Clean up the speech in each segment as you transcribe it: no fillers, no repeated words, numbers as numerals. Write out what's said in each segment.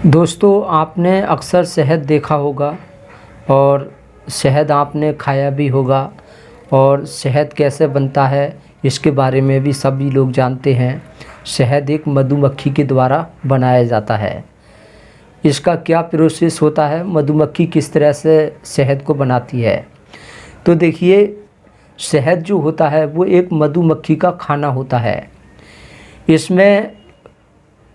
दोस्तों, आपने अक्सर शहद देखा होगा और शहद आपने खाया भी होगा और शहद कैसे बनता है इसके बारे में भी सभी लोग जानते हैं। शहद एक मधुमक्खी के द्वारा बनाया जाता है। इसका क्या प्रोसेस होता है, मधुमक्खी किस तरह से शहद को बनाती है। तो देखिए, शहद जो होता है वो एक मधुमक्खी का खाना होता है। इसमें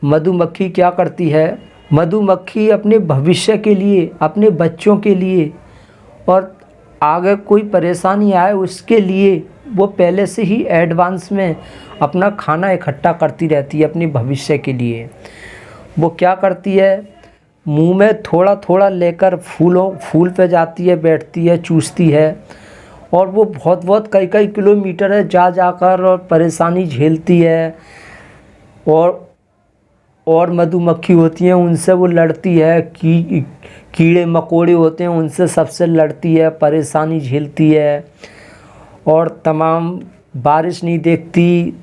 मधुमक्खी क्या करती है, मधुमक्खी अपने भविष्य के लिए, अपने बच्चों के लिए और आगे कोई परेशानी आए उसके लिए वो पहले से ही एडवांस में अपना खाना इकट्ठा करती रहती है अपने भविष्य के लिए। वो क्या करती है, मुंह में थोड़ा थोड़ा लेकर फूल पे जाती है, बैठती है, चूसती है और वो बहुत बहुत कई कई किलोमीटर है जा जाकर और परेशानी झेलती है। और मधुमक्खी होती हैं उनसे वो लड़ती है, कीड़े मकोड़े होते हैं उनसे सबसे लड़ती है, परेशानी झेलती है और तमाम बारिश नहीं देखती,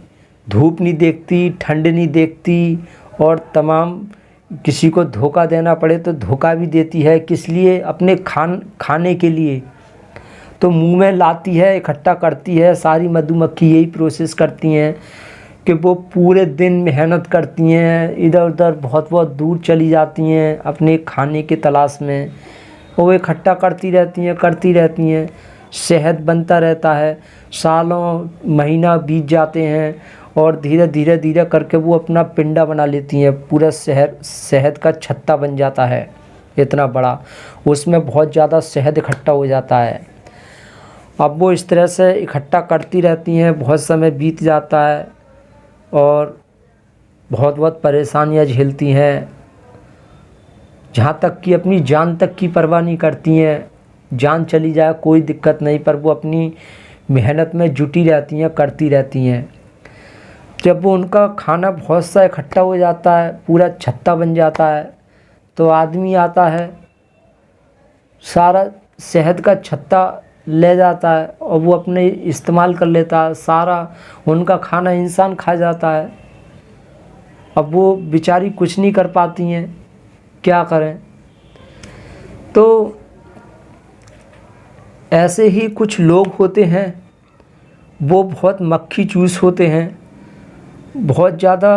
धूप नहीं देखती, ठंड नहीं देखती और तमाम किसी को धोखा देना पड़े तो धोखा भी देती है। किस लिए, अपने खाने के लिए। तो मुंह में लाती है, इकट्ठा करती है। सारी मधुमक्खी यही प्रोसेस करती हैं कि वो पूरे दिन मेहनत करती हैं, इधर उधर बहुत बहुत दूर चली जाती हैं अपने खाने के तलाश में। वो इकट्ठा करती रहती हैं। शहद बनता रहता है, सालों महीना बीत जाते हैं और धीरे धीरे करके वो अपना पिंडा बना लेती हैं। पूरा शहद का छत्ता बन जाता है इतना बड़ा, उसमें बहुत ज़्यादा शहद इकट्ठा हो जाता है। अब वो इस तरह से इकट्ठा करती रहती हैं, बहुत समय बीत जाता है और बहुत बहुत परेशानियां झेलती हैं, जहाँ तक कि अपनी जान तक की परवाह नहीं करती हैं। जान चली जाए कोई दिक्कत नहीं, पर वो अपनी मेहनत में जुटी रहती हैं, करती रहती हैं। जब वो उनका खाना बहुत सा इकट्ठा हो जाता है, पूरा छत्ता बन जाता है, तो आदमी आता है, सारा शहद का छत्ता ले जाता है और वो अपने इस्तेमाल कर लेता है। सारा उनका खाना इंसान खा जाता है। अब वो बेचारी कुछ नहीं कर पाती हैं, क्या करें। तो ऐसे ही कुछ लोग होते हैं, वो बहुत मक्खी चूस होते हैं, बहुत ज़्यादा।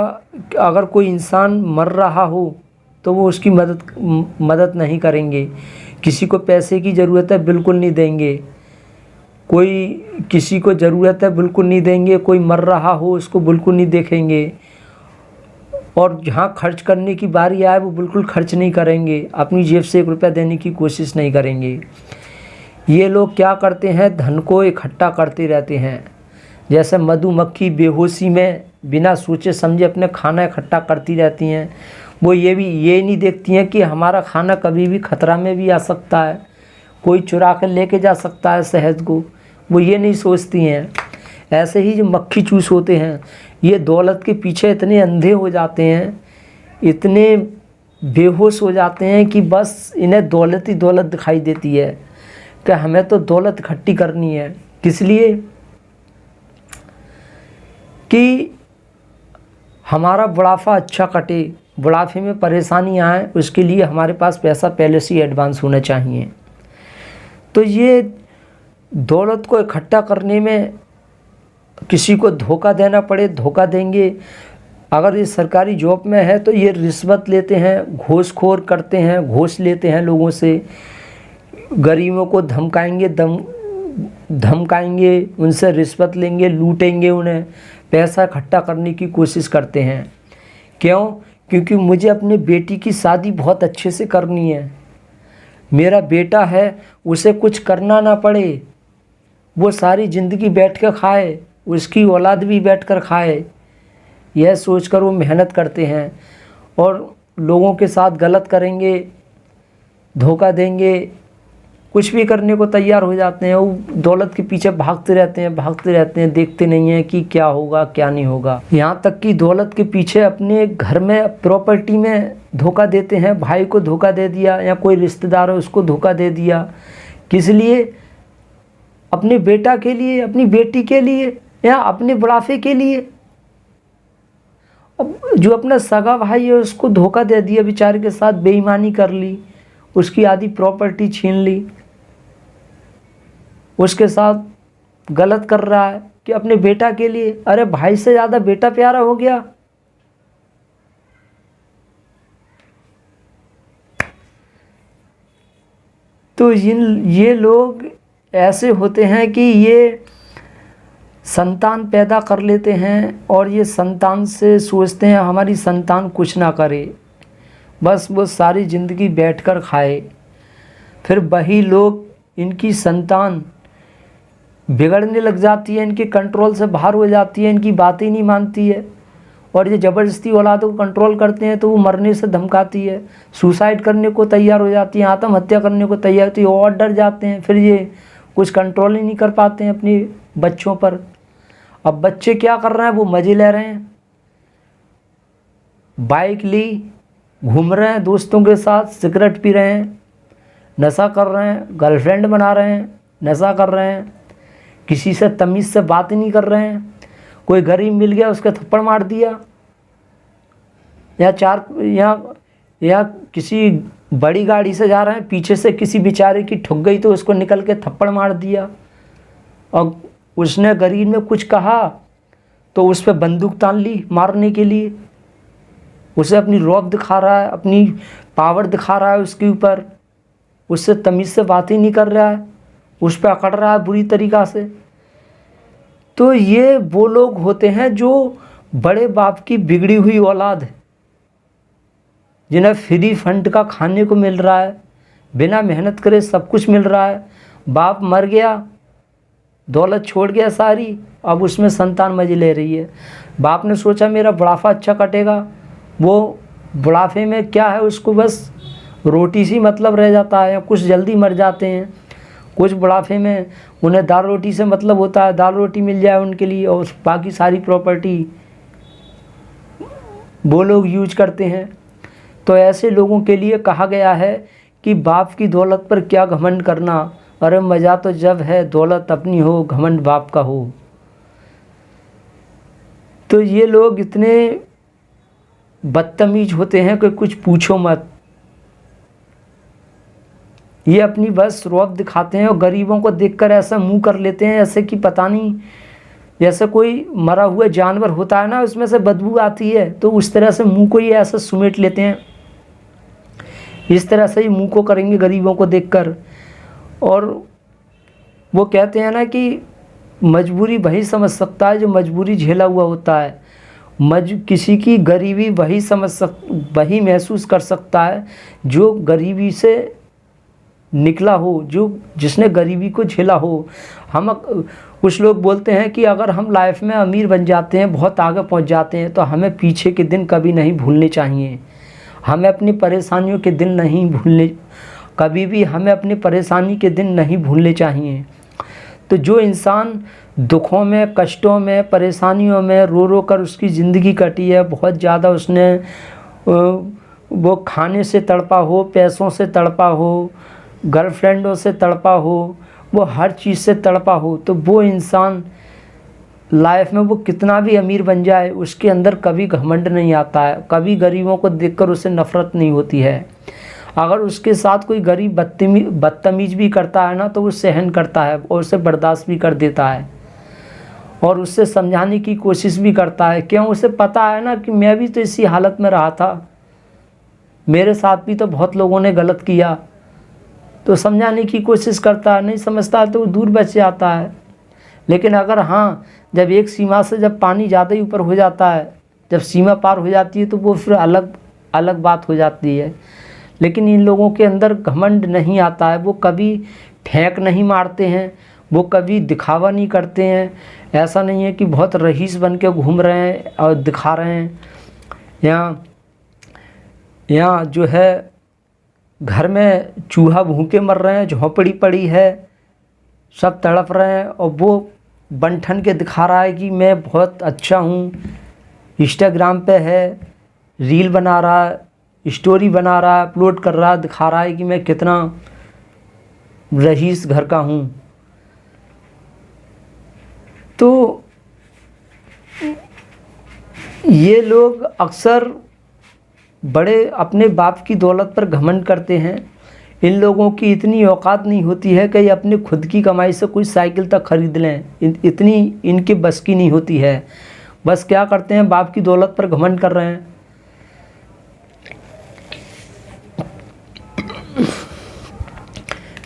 अगर कोई इंसान मर रहा हो तो वो उसकी मदद नहीं करेंगे। किसी को पैसे की ज़रूरत है, बिल्कुल नहीं देंगे। कोई किसी को ज़रूरत है, बिल्कुल नहीं देंगे। कोई मर रहा हो उसको बिल्कुल नहीं देखेंगे और जहाँ खर्च करने की बारी आए वो बिल्कुल खर्च नहीं करेंगे। अपनी जेब से 1 रुपया देने की कोशिश नहीं करेंगे। ये लोग क्या करते हैं, धन को इकट्ठा करते रहते हैं। जैसे मधुमक्खी बेहोशी में बिना सोचे समझे अपने खाना इकट्ठा करती रहती हैं। वो ये नहीं देखती हैं कि हमारा खाना कभी भी ख़तरा में भी आ सकता है, कोई चुरा कर लेके जा सकता है शहद को। वो ये नहीं सोचती हैं। ऐसे ही जो मक्खी चूस होते हैं, ये दौलत के पीछे इतने अंधे हो जाते हैं, इतने बेहोश हो जाते हैं कि बस इन्हें दौलत ही दौलत दिखाई देती है कि हमें तो दौलत इकट्ठी करनी है। किस लिए, कि हमारा बुढ़ापा अच्छा कटे, बुढ़ापे में परेशानी आए, उसके लिए हमारे पास पैसा पहले से ही एडवांस होना चाहिए। तो ये दौलत को इकट्ठा करने में किसी को धोखा देना पड़े, धोखा देंगे। अगर ये सरकारी जॉब में है तो ये रिश्वत लेते हैं, घूसखोर करते हैं, घूस लेते हैं लोगों से। गरीबों को धमकाएंगे, उनसे रिश्वत लेंगे, लूटेंगे, उन्हें पैसा इकट्ठा करने की कोशिश करते हैं। क्यों? क्योंकि मुझे अपने बेटी की शादी बहुत अच्छे से करनी है। मेरा बेटा है, उसे कुछ करना ना पड़े, वो सारी ज़िंदगी बैठ कर खाए, उसकी औलाद भी बैठ कर खाए। यह सोचकर वो मेहनत करते हैं और लोगों के साथ गलत करेंगे, धोखा देंगे, कुछ भी करने को तैयार हो जाते हैं। वो दौलत के पीछे भागते रहते हैं, देखते नहीं हैं कि क्या होगा क्या नहीं होगा। यहाँ तक कि दौलत के पीछे अपने घर में, प्रॉपर्टी में धोखा देते हैं। भाई को धोखा दे दिया या कोई रिश्तेदार है उसको धोखा दे दिया। किस लिए? अपने बेटा के लिए, अपनी बेटी के लिए या अपने बुढ़ापे के लिए। अब जो अपना सगा भाई है उसको धोखा दे दिया, बेचारे के साथ बेईमानी कर ली, उसकी आधी प्रॉपर्टी छीन ली, उसके साथ गलत कर रहा है कि अपने बेटा के लिए। अरे भाई से ज़्यादा बेटा प्यारा हो गया। तो ये लोग ऐसे होते हैं कि ये संतान पैदा कर लेते हैं और ये संतान से सोचते हैं हमारी संतान कुछ ना करे, बस वो सारी ज़िंदगी बैठकर खाए। फिर वही लोग, इनकी संतान बिगड़ने लग जाती है, इनके कंट्रोल से बाहर हो जाती है, इनकी बात ही नहीं मानती है और ये ज़बरदस्ती औलाद को कंट्रोल करते हैं तो वो मरने से धमकाती है, सुसाइड करने को तैयार हो जाती है, आत्महत्या करने को तैयार होती है और डर जाते हैं। फिर ये कुछ कंट्रोल ही नहीं कर पाते हैं अपने बच्चों पर। अब बच्चे क्या कर रहे हैं, वो मज़े ले रहे हैं, बाइक ली, घूम रहे हैं दोस्तों के साथ, सिगरेट पी रहे हैं, नशा कर रहे हैं, गर्लफ्रेंड बना रहे हैं, नशा कर रहे हैं, किसी से तमीज़ से बात ही नहीं कर रहे हैं। कोई गरीब मिल गया उसके थप्पड़ मार दिया, या किसी बड़ी गाड़ी से जा रहे हैं, पीछे से किसी बेचारे की ठुक गई तो उसको निकल के थप्पड़ मार दिया, और उसने गरीब में कुछ कहा तो उस पर बंदूक तान ली मारने के लिए। उसे अपनी रौब दिखा रहा है, अपनी पावर दिखा रहा है उसके ऊपर, उससे तमीज़ से बात ही नहीं कर रहा है, उस पर अकड़ रहा है बुरी तरीक़ा से। तो ये वो लोग होते हैं जो बड़े बाप की बिगड़ी हुई औलाद है, जिन्हें फ्री फंड का खाने को मिल रहा है, बिना मेहनत करे सब कुछ मिल रहा है। बाप मर गया, दौलत छोड़ गया सारी, अब उसमें संतान मजे ले रही है। बाप ने सोचा मेरा बुढ़ापा अच्छा कटेगा, वो बुढ़ापे में क्या है, उसको बस रोटी से मतलब रह जाता है, कुछ जल्दी मर जाते हैं, कुछ बुढ़ापे में उन्हें दाल रोटी से मतलब होता है, दाल रोटी मिल जाए उनके लिए और बाकी सारी प्रॉपर्टी वो लोग यूज करते हैं। तो ऐसे लोगों के लिए कहा गया है कि बाप की दौलत पर क्या घमंड करना, अरे मज़ा तो जब है दौलत अपनी हो, घमंड बाप का हो। तो ये लोग इतने बदतमीज होते हैं कि कुछ पूछो मत। ये अपनी बस रौब दिखाते हैं और गरीबों को देखकर ऐसा मुंह कर लेते हैं ऐसे कि पता नहीं, जैसे कोई मरा हुआ जानवर होता है ना, उसमें से बदबू आती है, तो उस तरह से मुंह को ये ऐसा सुमेट लेते हैं। इस तरह से ही मुंह को करेंगे गरीबों को देखकर। और वो कहते हैं ना कि मजबूरी वही समझ सकता है जो मजबूरी झेला हुआ होता है। किसी की गरीबी वही महसूस कर सकता है जो गरीबी से निकला हो, जिसने गरीबी को झेला हो। कुछ लोग बोलते हैं कि अगर हम लाइफ में अमीर बन जाते हैं, बहुत आगे पहुंच जाते हैं, तो हमें पीछे के दिन कभी नहीं भूलने चाहिए। हमें अपनी परेशानियों के दिन नहीं भूलने, कभी भी हमें अपनी परेशानी के दिन नहीं भूलने चाहिए। तो जो इंसान दुखों में, कष्टों में, परेशानियों में रो रो कर उसकी ज़िंदगी कटी है, बहुत ज़्यादा उसने वो खाने से तड़पा हो, पैसों से तड़पा हो, गर्लफ्रेंडों से तड़पा हो, वो हर चीज़ से तड़पा हो, तो वो इंसान लाइफ में वो कितना भी अमीर बन जाए उसके अंदर कभी घमंड नहीं आता है, कभी गरीबों को देखकर उसे नफ़रत नहीं होती है। अगर उसके साथ कोई गरीब बदतमीज भी करता है ना, तो वो सहन करता है और उसे बर्दाश्त भी कर देता है और उससे समझाने की कोशिश भी करता है। क्यों? उसे पता है ना कि मैं भी तो इसी हालत में रहा था, मेरे साथ भी तो बहुत लोगों ने गलत किया, तो समझाने की कोशिश करता है। नहीं समझता है तो वो दूर बच जाता है। लेकिन अगर हाँ, जब एक सीमा से जब पानी ज़्यादा ही ऊपर हो जाता है, जब सीमा पार हो जाती है, तो वो फिर अलग बात हो जाती है। लेकिन इन लोगों के अंदर घमंड नहीं आता है, वो कभी फेंक नहीं मारते हैं, वो कभी दिखावा नहीं करते हैं। ऐसा नहीं है कि बहुत रईस बन के घूम रहे हैं और दिखा रहे हैं। यहाँ जो है घर में चूहा भूखे मर रहे हैं, झोंपड़ी पड़ी है, सब तड़प रहे हैं, और वो बन-ठन के दिखा रहा है कि मैं बहुत अच्छा हूँ। इंस्टाग्राम पे है, रील बना रहा है, स्टोरी बना रहा है, अपलोड कर रहा है, दिखा रहा है कि मैं कितना रईस घर का हूँ। तो ये लोग अक्सर बड़े अपने बाप की दौलत पर घमंड करते हैं। इन लोगों की इतनी औकात नहीं होती है कि ये अपने खुद की कमाई से कोई साइकिल तक खरीद लें, इतनी इनके बस की नहीं होती है। बस क्या करते हैं, बाप की दौलत पर घमंड कर रहे हैं।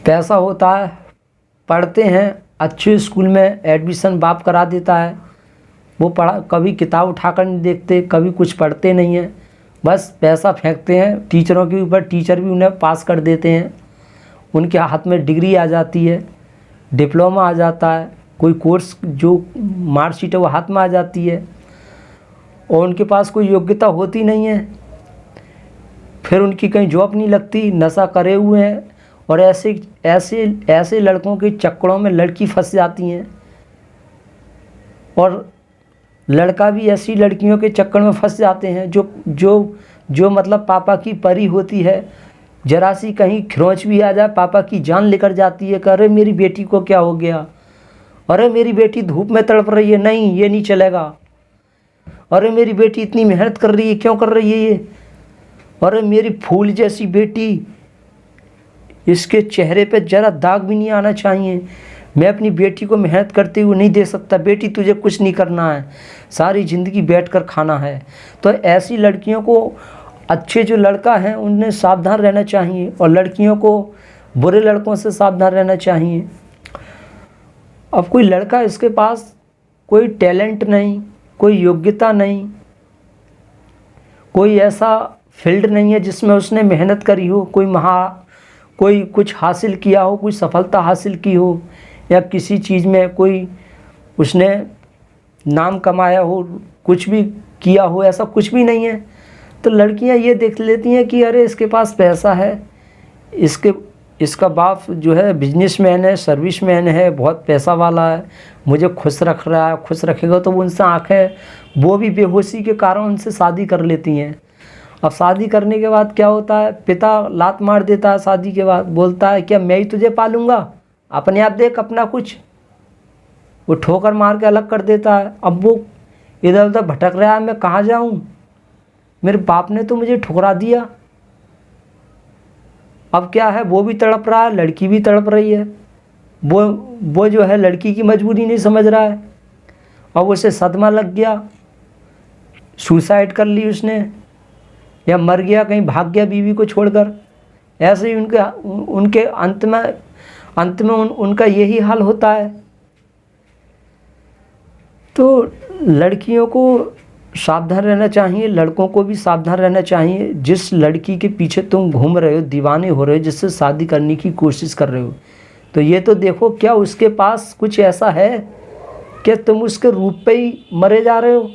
पैसा होता है, पढ़ते हैं, अच्छे स्कूल में एडमिशन बाप करा देता है। वो कभी किताब उठाकर नहीं देखते, कभी कुछ पढ़ते नहीं हैं, बस पैसा फेंकते हैं टीचरों के ऊपर। टीचर भी उन्हें पास कर देते हैं, उनके हाथ में डिग्री आ जाती है, डिप्लोमा आ जाता है, कोई कोर्स जो मार्कशीट है वो हाथ में आ जाती है, और उनके पास कोई योग्यता होती नहीं है। फिर उनकी कहीं जॉब नहीं लगती, नशा करे हुए हैं, और ऐसे लड़कों के चक्करों में लड़की फंस जाती हैं, और लड़का भी ऐसी लड़कियों के चक्कर में फंस जाते हैं जो मतलब पापा की परी होती है। जरा सी कहीं खरोंच भी आ जाए, पापा की जान लेकर जाती है कि अरे मेरी बेटी को क्या हो गया, अरे मेरी बेटी धूप में तड़प रही है, नहीं ये नहीं चलेगा, अरे मेरी बेटी इतनी मेहनत कर रही है, क्यों कर रही है ये, अरे मेरी फूल जैसी बेटी, इसके चेहरे पे जरा दाग भी नहीं आना चाहिए, मैं अपनी बेटी को मेहनत करते हुए नहीं दे सकता, बेटी तुझे कुछ नहीं करना है, सारी ज़िंदगी बैठकर खाना है। तो ऐसी लड़कियों को, अच्छे जो लड़का हैं उन्हें सावधान रहना चाहिए, और लड़कियों को बुरे लड़कों से सावधान रहना चाहिए। अब कोई लड़का, इसके पास कोई टैलेंट नहीं, कोई योग्यता नहीं, कोई ऐसा फील्ड नहीं है जिसमें उसने मेहनत करी हो, कोई कुछ हासिल किया हो, कोई सफलता हासिल की हो, या किसी चीज़ में कोई उसने नाम कमाया हो, कुछ भी किया हो, ऐसा कुछ भी नहीं है। तो लड़कियां ये देख लेती हैं कि अरे इसके पास पैसा है, इसका बाप जो है बिजनेसमैन है, सर्विसमैन है, बहुत पैसा वाला है, मुझे खुश रख रहा है, खुश रखेगा, तो वो उनसे आंखें, वो भी बेहोशी के कारण उनसे शादी कर लेती हैं। अब शादी करने के बाद क्या होता है, पिता लात मार देता है शादी के बाद, बोलता है क्या मैं ही तुझे पालूंगा, अपने आप देख अपना कुछ, वो ठोकर मार के अलग कर देता है। अब वो इधर उधर भटक रहा है, मैं कहाँ जाऊँ, मेरे बाप ने तो मुझे ठुकरा दिया। अब क्या है, वो भी तड़प रहा है, लड़की भी तड़प रही है, वो जो है लड़की की मजबूरी नहीं समझ रहा है, अब उसे सदमा लग गया, सुसाइड कर ली उसने, या मर गया, कहीं भाग गया बीवी को छोड़कर। ऐसे ही उनके अंत में उनका यही हाल होता है। तो लड़कियों को सावधान रहना चाहिए, लड़कों को भी सावधान रहना चाहिए। जिस लड़की के पीछे तुम घूम रहे हो, दीवाने हो रहे हो, जिससे शादी करने की कोशिश कर रहे हो, तो ये तो देखो क्या उसके पास कुछ ऐसा है कि तुम उसके रूप पे ही मरे जा रहे हो,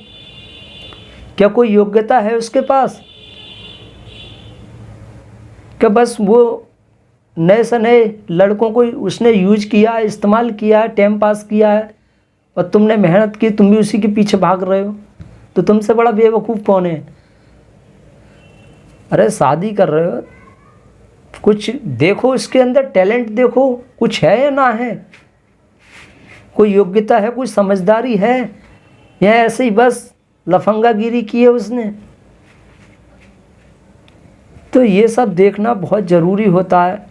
क्या कोई योग्यता है उसके पास, कि बस वो नए से नए लड़कों को उसने यूज किया, इस्तेमाल किया है, टाइम पास किया है, और तुमने मेहनत की, तुम भी उसी के पीछे भाग रहे हो, तो तुमसे बड़ा बेवकूफ़ कौन है। अरे शादी कर रहे हो, कुछ देखो, इसके अंदर टैलेंट देखो, कुछ है या ना है, कोई योग्यता है, कोई समझदारी है, या ऐसे ही बस लफंगागिरी की है उसने। तो ये सब देखना बहुत ज़रूरी होता है।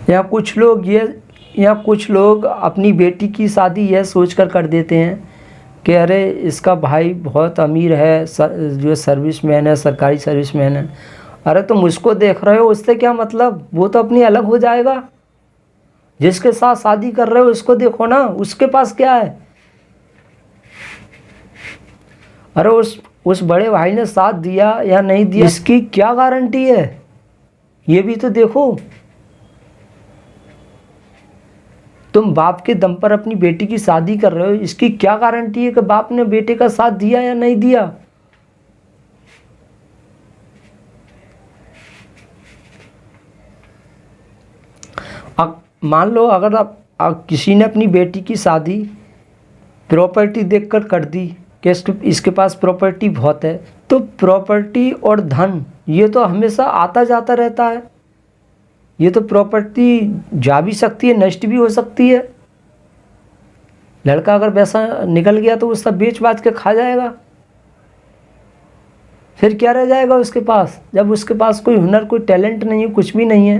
या कुछ लोग अपनी बेटी की शादी यह सोचकर कर देते हैं कि अरे इसका भाई बहुत अमीर है, जो सर्विसमैन है, सरकारी सर्विसमैन है, अरे तुम उसको देख रहे हो, उससे क्या मतलब, वो तो अपनी अलग हो जाएगा, जिसके साथ शादी कर रहे हो उसको देखो ना, उसके पास क्या है। अरे उस बड़े भाई ने साथ दिया या नहीं दिया, इसकी क्या गारंटी है, ये भी तो देखो। तुम बाप के दम पर अपनी बेटी की शादी कर रहे हो, इसकी क्या गारंटी है कि बाप ने बेटे का साथ दिया या नहीं दिया। अब मान लो अगर आप किसी ने अपनी बेटी की शादी प्रॉपर्टी देखकर कर दी कि इसके पास प्रॉपर्टी बहुत है, तो प्रॉपर्टी और धन ये तो हमेशा आता जाता रहता है, ये तो प्रॉपर्टी जा भी सकती है, नष्ट भी हो सकती है। लड़का अगर पैसा निकल गया तो वो सब बेच बाच के खा जाएगा, फिर क्या रह जाएगा उसके पास? जब उसके पास कोई हुनर, कोई टैलेंट नहीं है, कुछ भी नहीं है,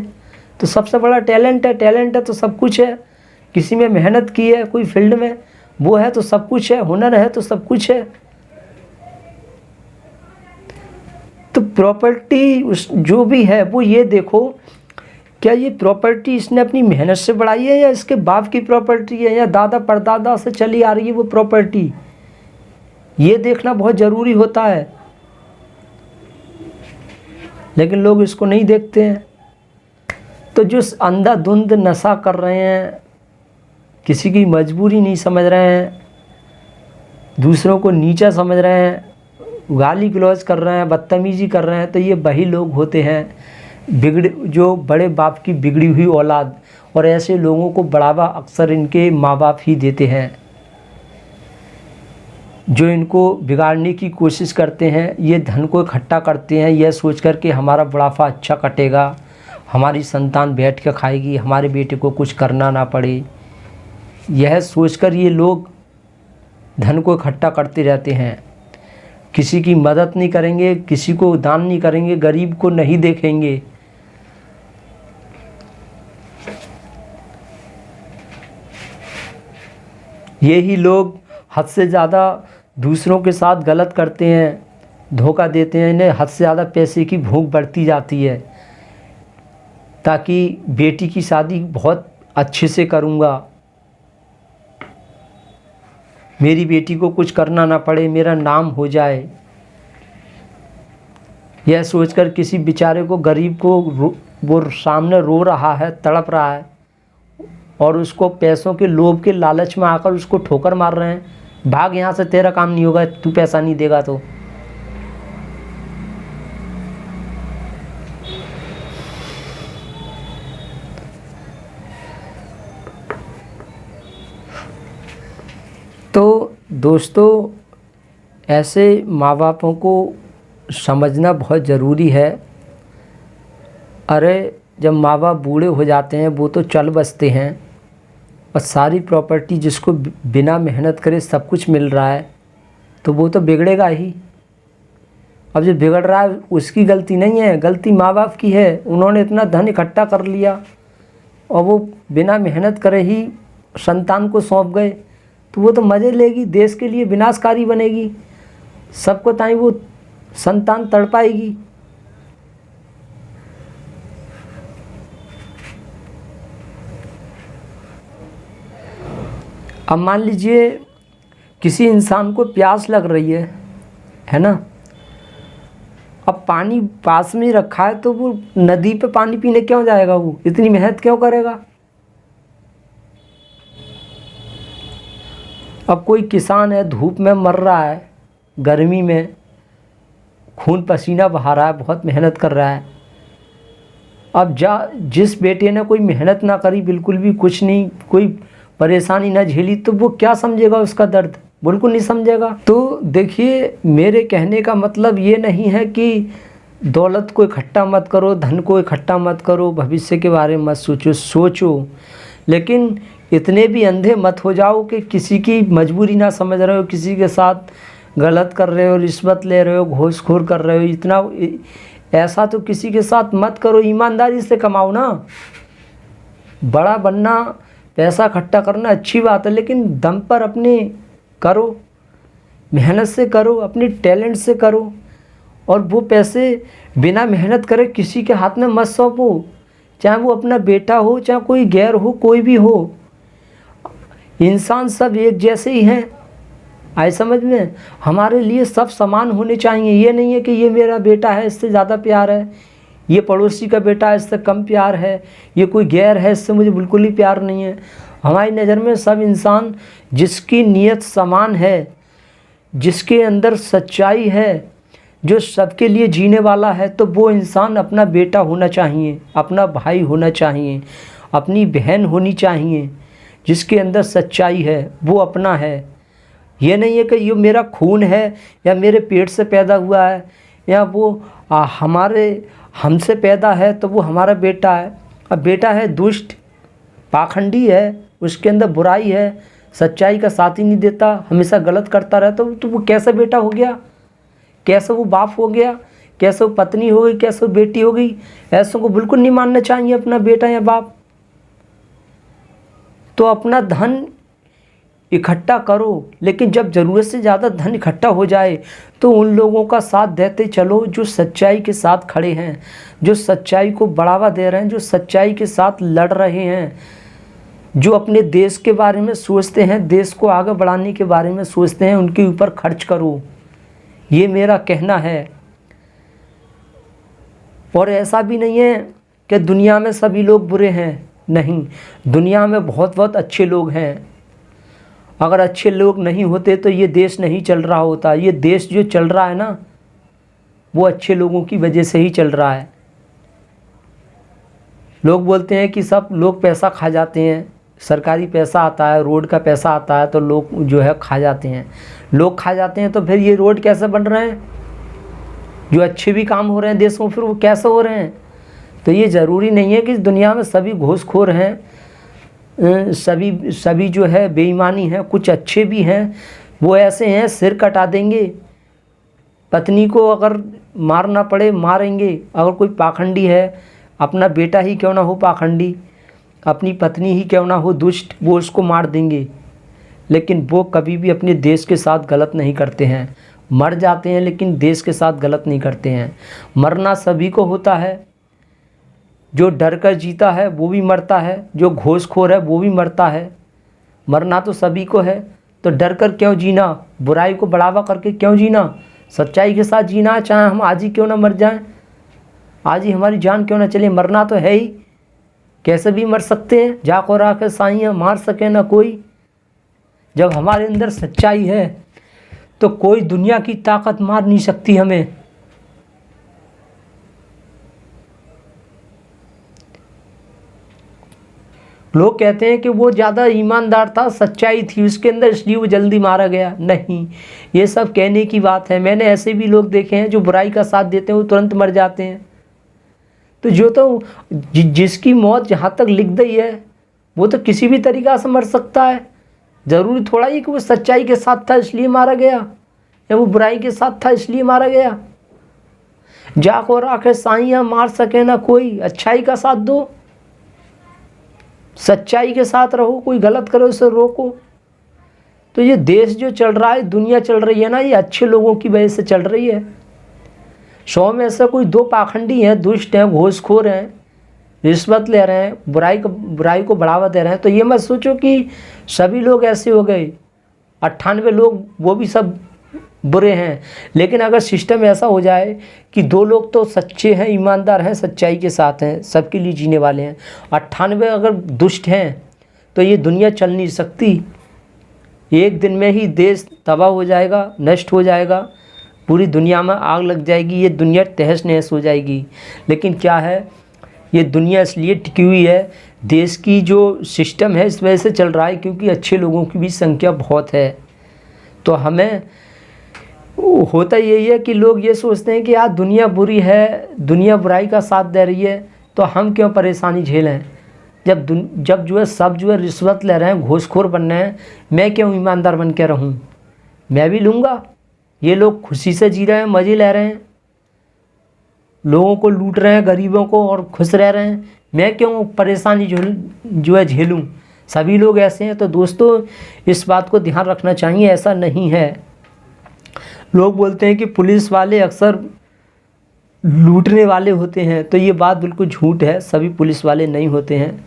तो सबसे बड़ा टैलेंट है। टैलेंट है तो सब कुछ है। किसी में मेहनत की है कोई फील्ड में, वो है तो सब कुछ है। हुनर है तो सब कुछ है। तो प्रॉपर्टी उस जो भी है वो ये देखो, क्या ये प्रॉपर्टी इसने अपनी मेहनत से बढ़ाई है या इसके बाप की प्रॉपर्टी है या दादा परदादा से चली आ रही है वो प्रॉपर्टी, ये देखना बहुत ज़रूरी होता है। लेकिन लोग इसको नहीं देखते हैं। तो जो अंधाधुंध नशा कर रहे हैं, किसी की मजबूरी नहीं समझ रहे हैं, दूसरों को नीचा समझ रहे हैं, गाली गलौज कर रहे हैं, बदतमीजी कर रहे हैं, तो ये वही लोग होते हैं बिगड़े, जो बड़े बाप की बिगड़ी हुई औलाद। और ऐसे लोगों को बढ़ावा अक्सर इनके माँ बाप ही देते हैं, जो इनको बिगाड़ने की कोशिश करते हैं। ये धन को इकट्ठा करते हैं यह सोचकर कि हमारा बुढ़ापा अच्छा कटेगा, हमारी संतान बैठ कर खाएगी, हमारे बेटे को कुछ करना ना पड़े। यह सोचकर ये लोग धन को इकट्ठा करते रहते हैं। किसी की मदद नहीं करेंगे, किसी को दान नहीं करेंगे, गरीब को नहीं देखेंगे। यही लोग हद से ज़्यादा दूसरों के साथ गलत करते हैं, धोखा देते हैं। इन्हें हद से ज़्यादा पैसे की भूख बढ़ती जाती है, ताकि बेटी की शादी बहुत अच्छे से करूँगा, मेरी बेटी को कुछ करना ना पड़े, मेरा नाम हो जाए। यह सोचकर किसी बेचारे को, गरीब को वो सामने रो रहा है, तड़प रहा है, और उसको पैसों के लोभ के लालच में आकर उसको ठोकर मार रहे हैं, भाग यहाँ से, तेरा काम नहीं होगा, तू पैसा नहीं देगा तो। तो दोस्तों, ऐसे माँ बापों को समझना बहुत ज़रूरी है। अरे जब माँ बाप बूढ़े हो जाते हैं वो तो चल बसते हैं, और सारी प्रॉपर्टी जिसको बिना मेहनत करे सब कुछ मिल रहा है, तो वो तो बिगड़ेगा ही। अब जो बिगड़ रहा है उसकी गलती नहीं है, गलती माँ बाप की है। उन्होंने इतना धन इकट्ठा कर लिया और वो बिना मेहनत करे ही संतान को सौंप गए, तो वो तो मज़े लेगी, देश के लिए विनाशकारी बनेगी, सबको ताई वो संतान तड़पाएगी। अब मान लीजिए किसी इंसान को प्यास लग रही है ना, अब पानी पास में रखा है तो वो नदी पे पानी पीने क्यों जाएगा? वो इतनी मेहनत क्यों करेगा? अब कोई किसान है, धूप में मर रहा है, गर्मी में खून पसीना बहा रहा है, बहुत मेहनत कर रहा है। अब जिस बेटे ने कोई मेहनत ना करी, बिल्कुल भी कुछ नहीं, कोई परेशानी ना झेली, तो वो क्या समझेगा उसका दर्द? बिल्कुल नहीं समझेगा। तो देखिए, मेरे कहने का मतलब ये नहीं है कि दौलत को इकट्ठा मत करो, धन को इकट्ठा मत करो, भविष्य के बारे में मत सोचो, लेकिन इतने भी अंधे मत हो जाओ कि किसी की मजबूरी ना समझ रहे हो, किसी के साथ गलत कर रहे हो, रिश्वत ले रहे हो, घूसखोर कर रहे हो। इतना ऐसा तो किसी के साथ मत करो, ईमानदारी से कमाओ ना। बड़ा बनना, पैसा इकट्ठा करना अच्छी बात है, लेकिन दम पर अपने करो, मेहनत से करो, अपने टैलेंट से करो, और वो पैसे बिना मेहनत करे किसी के हाथ में मत सौंपो, चाहे वो अपना बेटा हो, चाहे कोई गैर हो, कोई भी हो। इंसान सब एक जैसे ही हैं, आए समझ में? हमारे लिए सब समान होने चाहिए। ये नहीं है कि ये मेरा बेटा है, इससे ज़्यादा प्यार है, ये पड़ोसी का बेटा है, इससे कम प्यार है, ये कोई गैर है, इससे मुझे बिल्कुल ही प्यार नहीं है। हमारी नज़र में सब इंसान, जिसकी नीयत समान है, जिसके अंदर सच्चाई है, जो सबके लिए जीने वाला है, तो वो इंसान अपना बेटा होना चाहिए, अपना भाई होना चाहिए, अपनी बहन होनी चाहिए। जिसके अंदर सच्चाई है वो अपना है। ये नहीं है कि ये मेरा खून है या मेरे पेट से पैदा हुआ है या वो हमसे पैदा है तो वो हमारा बेटा है। अब बेटा है दुष्ट, पाखंडी है, उसके अंदर बुराई है, सच्चाई का साथ ही नहीं देता, हमेशा गलत करता रहता, तो वो कैसा बेटा हो गया, कैसे वो बाप हो गया, कैसे वो पत्नी हो गई, कैसे वो बेटी हो गई। ऐसों को बिल्कुल नहीं मानना चाहिए अपना बेटा या बाप। तो अपना धन इकट्ठा करो, लेकिन जब ज़रूरत से ज़्यादा धन इकट्ठा हो जाए तो उन लोगों का साथ देते चलो जो सच्चाई के साथ खड़े हैं, जो सच्चाई को बढ़ावा दे रहे हैं, जो सच्चाई के साथ लड़ रहे हैं, जो अपने देश के बारे में सोचते हैं, देश को आगे बढ़ाने के बारे में सोचते हैं, उनके ऊपर खर्च करो, ये मेरा कहना है। और ऐसा भी नहीं है कि दुनिया में सभी लोग बुरे हैं, नहीं, दुनिया में बहुत बहुत अच्छे लोग हैं। अगर अच्छे लोग नहीं होते तो ये देश नहीं चल रहा होता। ये देश जो चल रहा है ना, वो अच्छे लोगों की वजह से ही चल रहा है। लोग बोलते हैं कि सब लोग पैसा खा जाते हैं, सरकारी पैसा आता है, रोड का पैसा आता है तो लोग जो है खा जाते हैं। लोग खा जाते हैं तो फिर ये रोड कैसे बन रहे हैं, जो अच्छे भी काम हो रहे हैं देश में, फिर वो कैसे हो रहे हैं। तो ये ज़रूरी नहीं है कि दुनिया में सभी घूसखोर हैं, सभी जो है बेईमानी है। कुछ अच्छे भी हैं, वो ऐसे हैं सिर कटा देंगे, पत्नी को अगर मारना पड़े मारेंगे। अगर कोई पाखंडी है, अपना बेटा ही क्यों ना हो पाखंडी, अपनी पत्नी ही क्यों ना हो दुष्ट, वो उसको मार देंगे। लेकिन वो कभी भी अपने देश के साथ गलत नहीं करते हैं। मर जाते हैं लेकिन देश के साथ गलत नहीं करते हैं। मरना सभी को होता है, जो डर कर जीता है वो भी मरता है, जो घूसखोर है वो भी मरता है। मरना तो सभी को है, तो डर कर क्यों जीना, बुराई को बढ़ावा करके क्यों जीना, सच्चाई के साथ जीना है। चाहे हम आज ही क्यों ना मर जाएं, आज ही हमारी जान क्यों ना चले, मरना तो है ही, कैसे भी मर सकते हैं। जाको राखे साइयाँ मार सके ना कोई। जब हमारे अंदर सच्चाई है तो कोई दुनिया की ताकत मार नहीं सकती हमें। लोग कहते हैं कि वो ज़्यादा ईमानदार था, सच्चाई थी उसके अंदर, इसलिए वो जल्दी मारा गया। नहीं, ये सब कहने की बात है। मैंने ऐसे भी लोग देखे हैं जो बुराई का साथ देते हैं, वो तुरंत मर जाते हैं। तो जो तो जिसकी मौत जहाँ तक लिख गई है वो तो किसी भी तरीक़ा से मर सकता है। ज़रूरी थोड़ा ही कि वो सच्चाई के साथ था इसलिए मारा गया, या वो बुराई के साथ था इसलिए मारा गया। जाको राखे साइयाँ मार सके ना कोई, अच्छाई का साथ दो, सच्चाई के साथ रहो, कोई गलत करे उसे रोको। तो ये देश जो चल रहा है, दुनिया चल रही है ना, ये अच्छे लोगों की वजह से चल रही है। 100 में से कोई 2 पाखंडी हैं, दुष्ट हैं, घूसखोर हैं, रिश्वत ले रहे हैं, बुराई को बढ़ावा दे रहे हैं। तो ये मत सोचो कि सभी लोग ऐसे हो गए, 98 लोग वो भी सब बुरे हैं। लेकिन अगर सिस्टम ऐसा हो जाए कि 2 लोग तो सच्चे हैं, ईमानदार हैं, सच्चाई के साथ हैं, सबके लिए जीने वाले हैं, 98 अगर दुष्ट हैं, तो ये दुनिया चल नहीं सकती। एक दिन में ही देश तबाह हो जाएगा, नष्ट हो जाएगा, पूरी दुनिया में आग लग जाएगी, ये दुनिया तहस नहस हो जाएगी। लेकिन क्या है, ये दुनिया इसलिए टिकी हुई है, देश की जो सिस्टम है इस वजह से चल रहा है क्योंकि अच्छे लोगों की भी संख्या बहुत है। तो हमें होता यही है कि लोग ये सोचते हैं कि यार दुनिया बुरी है, दुनिया बुराई का साथ दे रही है, तो हम क्यों परेशानी झेलें। जब जो है सब जो है रिश्वत ले रहे हैं, घूसखोर बन रहे हैं, मैं क्यों ईमानदार बन के रहूं, मैं भी लूँगा। ये लोग खुशी से जी रहे हैं, मज़े ले रहे हैं, लोगों को लूट रहे हैं, गरीबों को, और खुश रह रहे हैं, मैं क्यों परेशानी जो है झेलूँ। सभी लोग ऐसे हैं। तो दोस्तों इस बात को ध्यान रखना चाहिए, ऐसा नहीं है। लोग बोलते हैं कि पुलिस वाले अक्सर लूटने वाले होते हैं, तो ये बात बिल्कुल झूठ है। सभी पुलिस वाले नहीं होते हैं,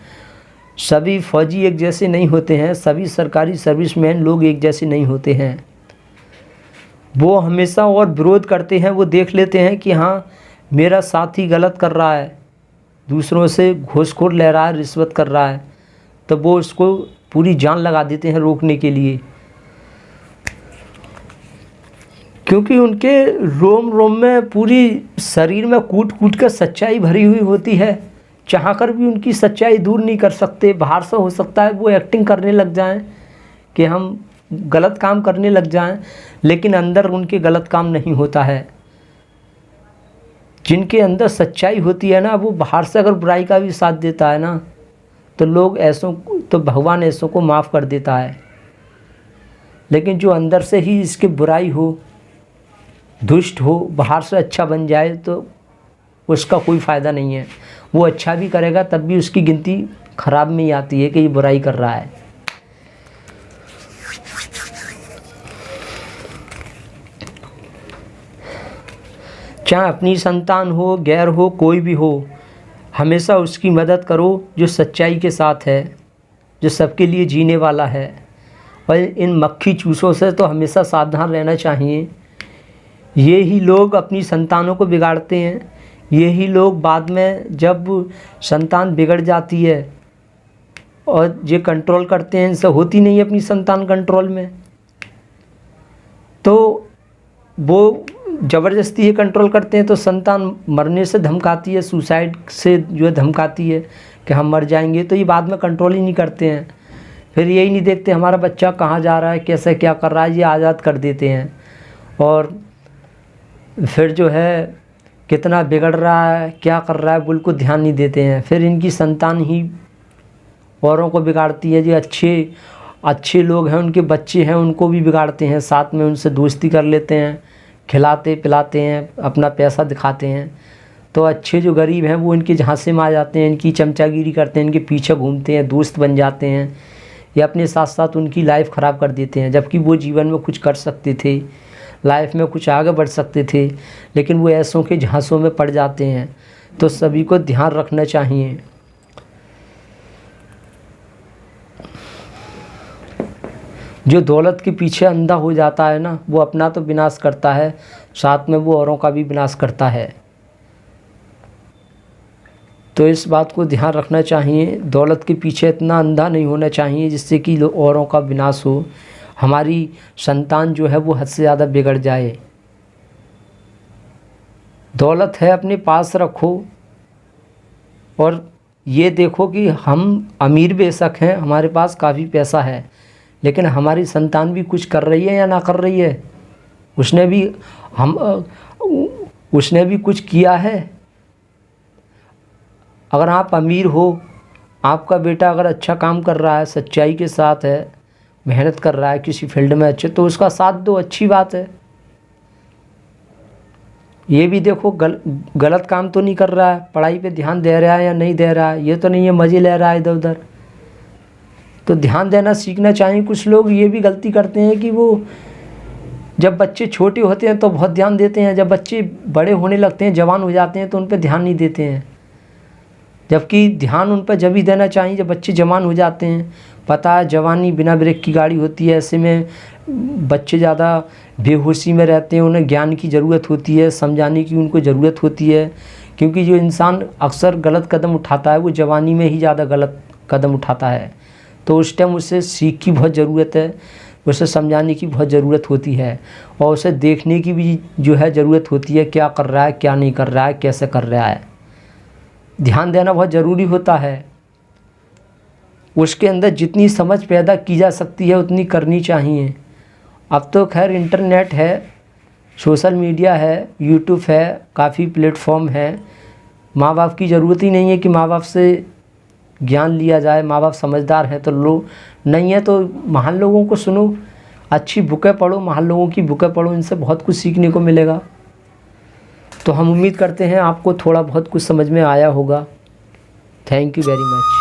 सभी फौजी एक जैसे नहीं होते हैं, सभी सरकारी सर्विसमैन लोग एक जैसे नहीं होते हैं। वो हमेशा और विरोध करते हैं, वो देख लेते हैं कि हाँ मेरा साथी गलत कर रहा है, दूसरों से घूसखोर ले रहा है, रिश्वत कर रहा है, तो वो उसको पूरी जान लगा देते हैं रोकने के लिए। क्योंकि उनके रोम रोम में, पूरी शरीर में कूट कूट कर सच्चाई भरी हुई होती है। चाह कर भी उनकी सच्चाई दूर नहीं कर सकते। बाहर से हो सकता है वो एक्टिंग करने लग जाएं कि हम गलत काम करने लग जाएं, लेकिन अंदर उनके गलत काम नहीं होता है। जिनके अंदर सच्चाई होती है ना, वो बाहर से अगर बुराई का भी साथ देता है ना, तो लोग ऐसों तो भगवान ऐसों को माफ़ कर देता है। लेकिन जो अंदर से ही इसके बुराई हो, दुष्ट हो, बाहर से अच्छा बन जाए, तो उसका कोई फ़ायदा नहीं है। वो अच्छा भी करेगा तब भी उसकी गिनती ख़राब में ही आती है कि ये बुराई कर रहा है। चाहे अपनी संतान हो, गैर हो, कोई भी हो, हमेशा उसकी मदद करो जो सच्चाई के साथ है, जो सबके लिए जीने वाला है। और इन मक्खी चूसों से तो हमेशा सावधान रहना चाहिए। ये ही लोग अपनी संतानों को बिगाड़ते हैं। यही लोग बाद में जब संतान बिगड़ जाती है और ये कंट्रोल करते हैं, इनसे होती नहीं है अपनी संतान कंट्रोल में, तो वो ज़बरदस्ती ये कंट्रोल करते हैं, तो संतान मरने से धमकाती है, सुसाइड से जो है धमकाती है कि हम मर जाएंगे। तो ये बाद में कंट्रोल ही नहीं करते हैं। फिर यही नहीं देखते हमारा बच्चा कहाँ जा रहा है, कैसे क्या कर रहा है, ये आज़ाद कर देते हैं। और फिर जो है कितना बिगड़ रहा है, क्या कर रहा है, बिल्कुल ध्यान नहीं देते हैं। फिर इनकी संतान ही औरों को बिगाड़ती है। जो अच्छे लोग हैं, उनके बच्चे हैं, उनको भी बिगाड़ते हैं, साथ में उनसे दोस्ती कर लेते हैं, खिलाते पिलाते हैं, अपना पैसा दिखाते हैं। तो अच्छे जो गरीब हैं वो इनके झांसे में आ जाते हैं, इनकी चमचागिरी करते हैं, इनके पीछे घूमते हैं, दोस्त बन जाते हैं, या अपने साथ साथ उनकी लाइफ ख़राब कर देते हैं। जबकि वो जीवन में कुछ कर सकते थे, लाइफ में कुछ आगे बढ़ सकते थे, लेकिन वो ऐसों के झांसों में पड़ जाते हैं। तो सभी को ध्यान रखना चाहिए। जो दौलत के पीछे अंधा हो जाता है ना, वो अपना तो विनाश करता है, साथ में वो औरों का भी विनाश करता है। तो इस बात को ध्यान रखना चाहिए। दौलत के पीछे इतना अंधा नहीं होना चाहिए जिससे कि औरों का विनाश हो, हमारी संतान जो है वो हद से ज़्यादा बिगड़ जाए। दौलत है अपने पास रखो, और ये देखो कि हम अमीर बेशक हैं, हमारे पास काफ़ी पैसा है, लेकिन हमारी संतान भी कुछ कर रही है या ना कर रही है, उसने भी कुछ किया है। अगर आप अमीर हो, आपका बेटा अगर अच्छा काम कर रहा है, सच्चाई के साथ है, मेहनत कर रहा है किसी फील्ड में अच्छे, तो उसका साथ दो, अच्छी बात है। ये भी देखो गलत काम तो नहीं कर रहा है, पढ़ाई पे ध्यान दे रहा है या नहीं दे रहा है, ये तो नहीं है मज़े ले रहा है इधर उधर। तो ध्यान देना सीखना चाहिए। कुछ लोग ये भी गलती करते हैं कि वो जब बच्चे छोटे होते हैं तो बहुत ध्यान देते हैं, जब बच्चे बड़े होने लगते हैं, जवान हो जाते हैं, तो उन पर ध्यान नहीं देते हैं। जबकि ध्यान उन पर जब भी देना चाहिए जब बच्चे जवान हो जाते हैं। पता है जवानी बिना ब्रेक की गाड़ी होती है, ऐसे में बच्चे ज़्यादा बेहोशी में रहते हैं, उन्हें ज्ञान की ज़रूरत होती है, समझाने की उनको ज़रूरत होती है। क्योंकि जो इंसान अक्सर गलत कदम उठाता है वो जवानी में ही ज़्यादा गलत कदम उठाता है। तो उस टाइम उसे सीख की बहुत ज़रूरत है, उसे समझाने की बहुत ज़रूरत होती है, और उसे देखने की भी जो है ज़रूरत होती है, क्या कर रहा है, क्या नहीं कर रहा है, कैसे कर रहा है। ध्यान देना बहुत ज़रूरी होता है। उसके अंदर जितनी समझ पैदा की जा सकती है उतनी करनी चाहिए। अब तो खैर इंटरनेट है, सोशल मीडिया है, यूट्यूब है, काफ़ी प्लेटफॉर्म है। माँ बाप की ज़रूरत ही नहीं है कि माँ बाप से ज्ञान लिया जाए। माँ बाप समझदार हैं तो लो, नहीं है तो महान लोगों को सुनो, अच्छी बुकें पढ़ो, महान लोगों की बुकें पढ़ो, इनसे बहुत कुछ सीखने को मिलेगा। तो हम उम्मीद करते हैं आपको थोड़ा बहुत कुछ समझ में आया होगा। Thank you very much.